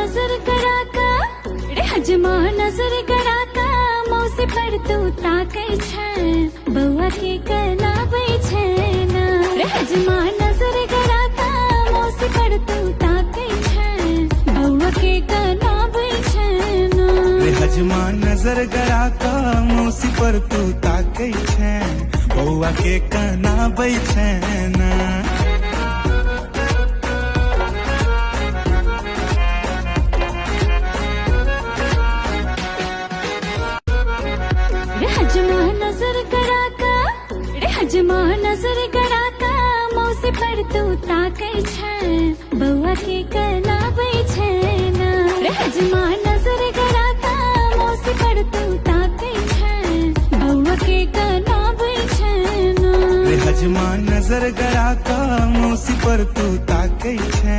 नजर कराका रे हजमा नजर कराका मौसी पर तू ताकै छ बौआ के कनाबै छै ना रे हजमा नजर कराका मौसी पर तू ताकै छ बौआ के कनाबै छै ना रे हजमा नजर गराका मौसी पर तू ताकै छै बौआ के कनाबै छै ना हजमा नजर कराका रे हजमा नजर कराका मौसी पर तू ताकै छ बौआ के कनाबै छै ना रे हजमा नजर कराका मौसी पर तू ताकै छ बौआ के कनाबै छै ना रे हजमा नजर गराका मौसी पर तू ताकै छै